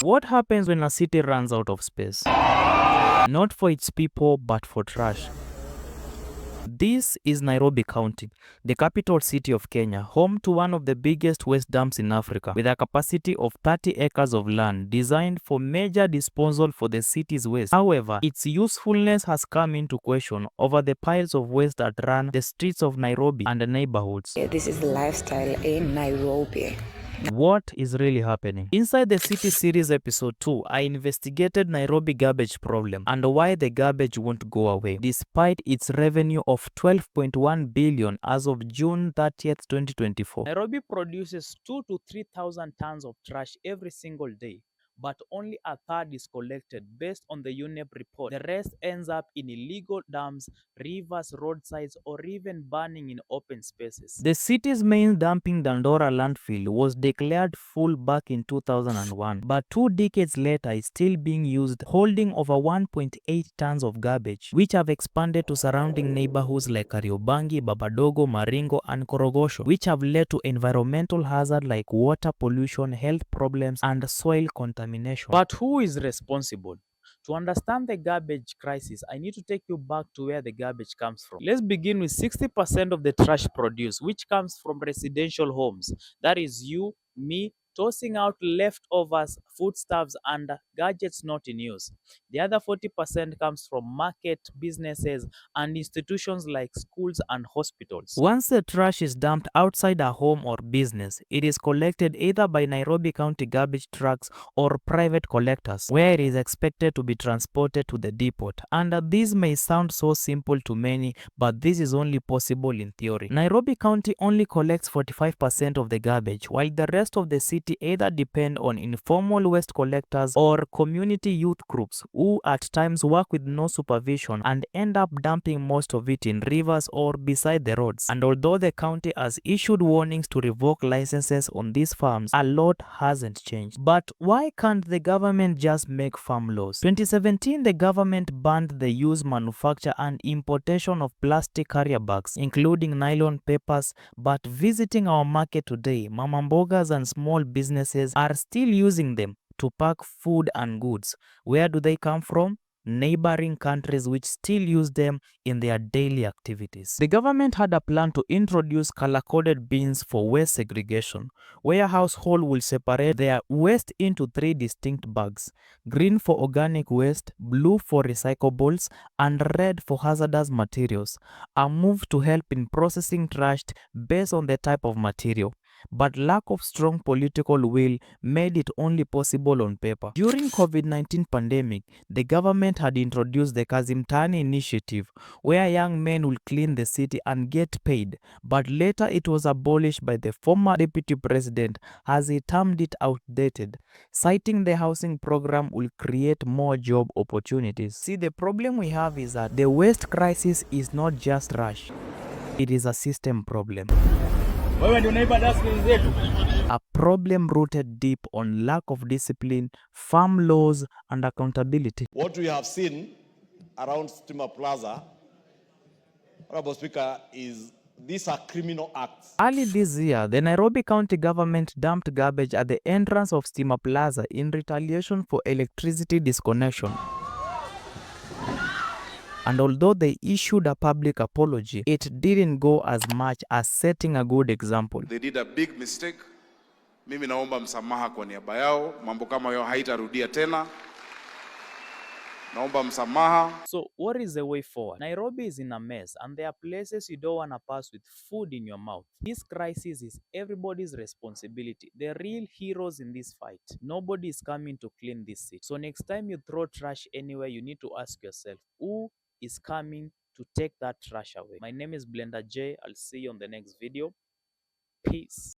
What happens when a city runs out of space? Not for its people, but for trash. This is Nairobi County, the capital city of Kenya, home to one of the biggest waste dumps in Africa, with a capacity of 30 acres of land designed for major disposal for the city's waste. However, its usefulness has come into question over the piles of waste that run the streets of Nairobi and the neighborhoods. This is the lifestyle in Nairobi. What is really happening? Inside the City series episode 2, I investigated Nairobi garbage problem and why the garbage won't go away despite its revenue of 12.1 billion as of June 30th, 2024. Nairobi produces 2 to 3,000 tons of trash every single day, but only a third is collected based on the UNEP report. The rest ends up in illegal dams, rivers, roadsides, or even burning in open spaces. The city's main dumping Dandora landfill was declared full back in 2001, but 2 decades later is still being used, holding over 1.8 tons of garbage, which have expanded to surrounding neighborhoods like Kariobangi, Babadogo, Maringo, and Korogosho, which have led to environmental hazards like water pollution, health problems, and soil contamination. But who is responsible? To understand the garbage crisis, I need to take you back to where the garbage comes from. Let's begin with 60% of the trash produced, which comes from residential homes. That is you, me, tossing out leftovers, foodstuffs, and gadgets not in use. The other 40% comes from market, businesses, and institutions like schools and hospitals. Once the trash is dumped outside a home or business, it is collected either by Nairobi County garbage trucks or private collectors, where it is expected to be transported to the depot. And this may sound so simple to many, but this is only possible in theory. Nairobi County only collects 45% of the garbage, while the rest of the city either depend on informal waste collectors or community youth groups who at times work with no supervision and end up dumping most of it in rivers or beside the roads. And although the county has issued warnings to revoke licenses on these farms, a lot hasn't changed. But why can't the government just make farm laws? 2017, the government banned the use, manufacture, and importation of plastic carrier bags, including nylon papers, but visiting our market today, mama mbogas and small businesses are still using them to pack food and goods. Where do they come from? Neighboring countries which still use them in their daily activities. The government had a plan to introduce color-coded bins for waste segregation, where households will separate their waste into 3 distinct bags: green for organic waste, blue for recyclables, and red for hazardous materials, a move to help in processing trash based on the type of material. But lack of strong political will made it only possible on paper. During COVID-19 pandemic, the government had introduced the Kazimtani initiative, where young men will clean the city and get paid, but later it was abolished by the former deputy president as he termed it outdated, citing the housing program will create more job opportunities. See, the problem we have is that the waste crisis is not just rush, it is a system problem. A problem rooted deep on lack of discipline, firm laws, and accountability. What we have seen around Stima Plaza, Honorable Speaker, is these are criminal acts. Early this year, the Nairobi County government dumped garbage at the entrance of Stima Plaza in retaliation for electricity disconnection. And although they issued a public apology, it didn't go as much as setting a good example. They did a big mistake. Mimi naomba msamaha kwa niaba yao. Mambo kama hayo haitarudia tena. Naomba msamaha. So what is the way forward? Nairobi is in a mess and there are places you don't want to pass with food in your mouth. This crisis is everybody's responsibility. The real heroes in this fight. Nobody is coming to clean this city. So next time you throw trash anywhere, you need to ask yourself, who is coming to take that trash away? My name is Blender J. I'll see you on the next video. Peace.